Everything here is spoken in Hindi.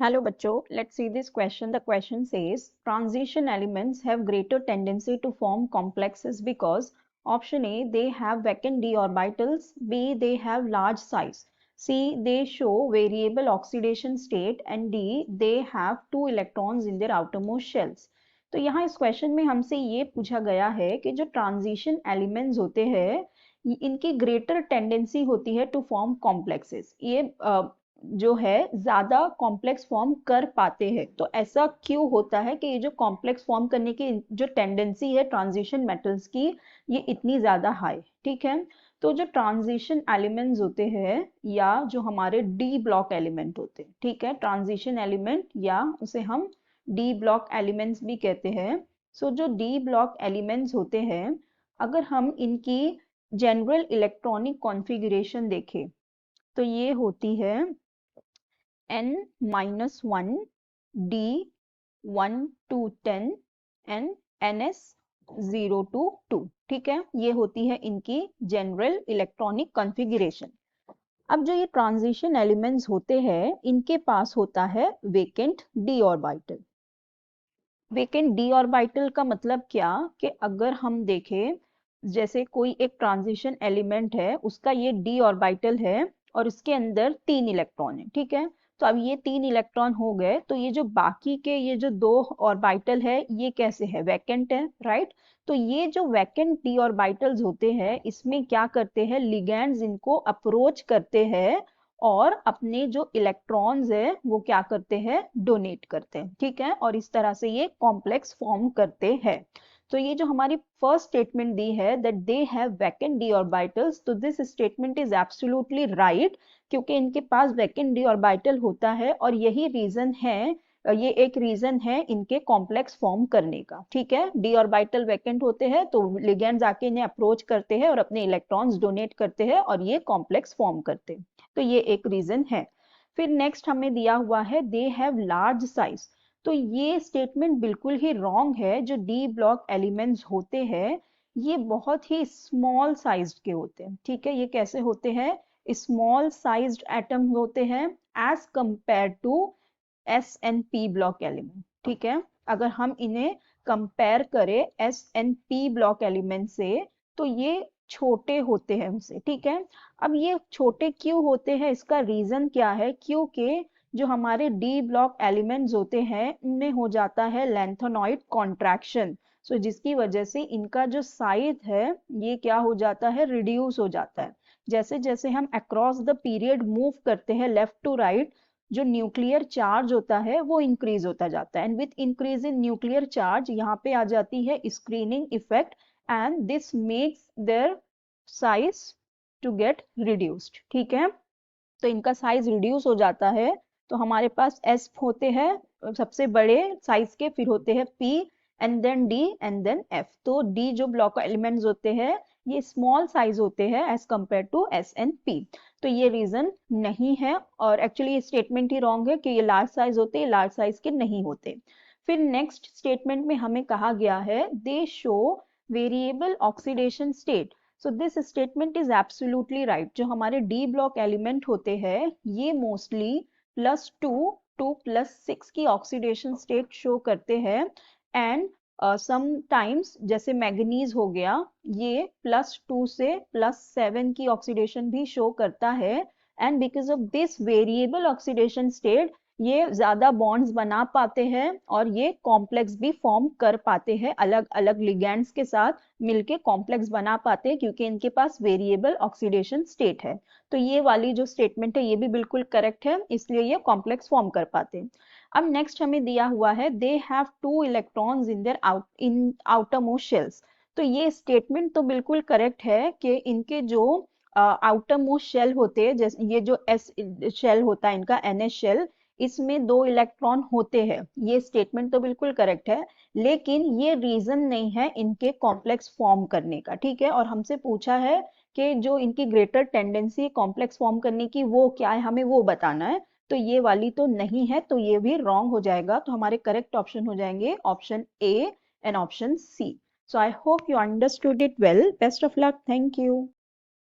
Hello bachcho, let's see this question. The question says transition elements have greater tendency to form complexes because option A, they have vacant d orbitals, B, they have large size, C, they show variable oxidation state, and D, they have 2 electrons in their outermost shells. तो यहाँ इस क्वेश्चन में हमसे ये पूछा गया है कि जो ट्रांजिशन एलिमेंट्स होते हैं इनकी ग्रेटर टेंडेंसी होती है टू फॉर्म कॉम्प्लेक्सेस। ये जो है ज्यादा कॉम्प्लेक्स फॉर्म कर पाते हैं। तो ऐसा क्यों होता है कि ये जो कॉम्प्लेक्स फॉर्म करने की जो टेंडेंसी है ट्रांजिशन मेटल्स की ये इतनी ज्यादा हाई, ठीक है। तो जो ट्रांजिशन एलिमेंट्स होते हैं या जो हमारे डी ब्लॉक एलिमेंट होते हैं, ठीक है, ट्रांजिशन एलिमेंट या उसे हम डी ब्लॉक एलिमेंट्स भी कहते हैं। सो जो डी ब्लॉक एलिमेंट्स होते हैं अगर हम इनकी जनरल इलेक्ट्रॉनिक कॉन्फ़िगरेशन देखें तो ये होती है n-1 d 1 to 10 and ns 0 to 2, ठीक है। ये होती है इनकी जनरल इलेक्ट्रॉनिक कॉन्फ़िगरेशन। अब जो ये ट्रांजिशन एलिमेंट्स होते हैं इनके पास होता है vacant d orbital. Vacant d orbital का मतलब क्या कि अगर हम देखें जैसे कोई एक ट्रांजिशन एलिमेंट है उसका ये d ऑर्बिटल है और इसके अंदर 3 इलेक्ट्रॉन है, ठीक है। तो अब ये 3 इलेक्ट्रॉन हो गए तो ये जो बाकी के ये जो 2 ऑर्बिटल है ये कैसे है, वैकेंट है, राइट। तो ये जो वैकेंट d ऑर्बिटल्स होते हैं इसमें क्या करते हैं लिगैंड्स इनको अप्रोच करते हैं और अपने जो इलेक्ट्रॉन्स है वो क्या करते हैं डोनेट करते हैं, ठीक है। और इस तरह से ये कॉम्प्लेक्स फॉर्म करते हैं। तो ये जो हमारी फर्स्ट स्टेटमेंट दी है that they have vacant d orbitals, तो this statement is absolutely right क्योंकि इनके पास वैकेंट d ऑर्बिटल होता है और यही रीजन है, ये एक रीजन है इनके कॉम्प्लेक्स फॉर्म करने का, ठीक है। d ऑर्बिटल वैकेंट होते हैं तो लिगैंड्स आके इन्हें अप्रोच करते हैं और अपने इलेक्ट्रॉन्स डोनेट करते हैं और ये कॉम्प्लेक्स फॉर्म करते हैं। तो ये एक रीजन है। फिर नेक्स्ट हमें दिया हुआ है दे हैव लार्ज साइज। तो ये स्टेटमेंट बिल्कुल ही रॉन्ग है। जो डी ब्लॉक एलिमेंट्स होते हैं ये बहुत ही स्मॉल साइज्ड के होते हैं, ठीक है। ये कैसे होते हैं, स्मॉल साइज्ड एटम होते हैं as compare to s and p block element, ठीक है। अगर हम इन्हें कंपेयर करें s and p block element से तो ये छोटे होते हैं उनसे, ठीक है। अब ये छोटे क्यों होते हैं इसका रीजन क्या है, क्योंकि जो हमारे डी ब्लॉक एलिमेंट्स होते हैं इनमें हो जाता है लैंथेनॉइड कॉन्ट्रैक्शन। सो जिसकी वजह से इनका जो साइज है ये क्या हो जाता है रिड्यूस हो जाता है। जैसे जैसे हम अक्रॉस द पीरियड मूव करते हैं लेफ्ट टू राइट जो न्यूक्लियर चार्ज होता है वो इंक्रीज होता जाता है and with increase in nuclear charge यहाँ पे आ जाती है screening effect and this makes their size to get reduced, ठीक है। तो इनका साइज रिड्यूस हो जाता है। तो हमारे पास एस होते हैं सबसे बड़े साइज के, फिर होते हैं p and then d and then f. तो डी जो ब्लॉक एलिमेंट्स होते हैं ये स्मॉल साइज होते हैं as compare to s and p. तो ये रीजन नहीं है और एक्चुअली ये स्टेटमेंट ही रॉन्ग है कि ये लार्ज साइज होते हैं, लार्ज साइज के नहीं होते। फिर नेक्स्ट स्टेटमेंट में हमें कहा गया है दे show variable oxidation state. So this statement is absolutely right. जो हमारे डी ब्लॉक एलिमेंट होते हैं ये मोस्टली +2 to +6 की ऑक्सीडेशन स्टेट शो करते हैं एंड समटाइम्स जैसे मैग्नीज हो गया ये +2 से +7 की ऑक्सीडेशन भी शो करता है and because of this variable oxidation state ये ज्यादा बॉन्ड्स बना पाते हैं और ये कॉम्प्लेक्स भी फॉर्म कर पाते हैं, अलग अलग लिगैंड्स के साथ मिलके कॉम्प्लेक्स बना पाते हैं क्योंकि इनके पास वेरिएबल ऑक्सीडेशन स्टेट है। तो ये वाली जो स्टेटमेंट है ये भी बिल्कुल करेक्ट है, इसलिए ये कॉम्प्लेक्स फॉर्म कर पाते हैं। अब नेक्स्ट हमें दिया हुआ है they have 2 electrons in their outer most shells. तो ये स्टेटमेंट तो बिल्कुल करेक्ट है कि इनके जो आउटर मोस्ट शेल होते हैं, जैसे ये जो एस शेल होता है इनका एनएस शेल, इसमें 2 इलेक्ट्रॉन होते हैं। ये स्टेटमेंट तो बिल्कुल करेक्ट है लेकिन ये रीजन नहीं है इनके कॉम्प्लेक्स फॉर्म करने का, ठीक है। और हमसे पूछा है कि जो इनकी ग्रेटर टेंडेंसी कॉम्प्लेक्स फॉर्म करने की वो क्या है, हमें वो बताना है। तो ये वाली तो नहीं है तो ये भी रॉन्ग हो जाएगा। तो हमारे करेक्ट ऑप्शन हो जाएंगे option a and option c. So I hope you understood it well. Best of luck, thank you.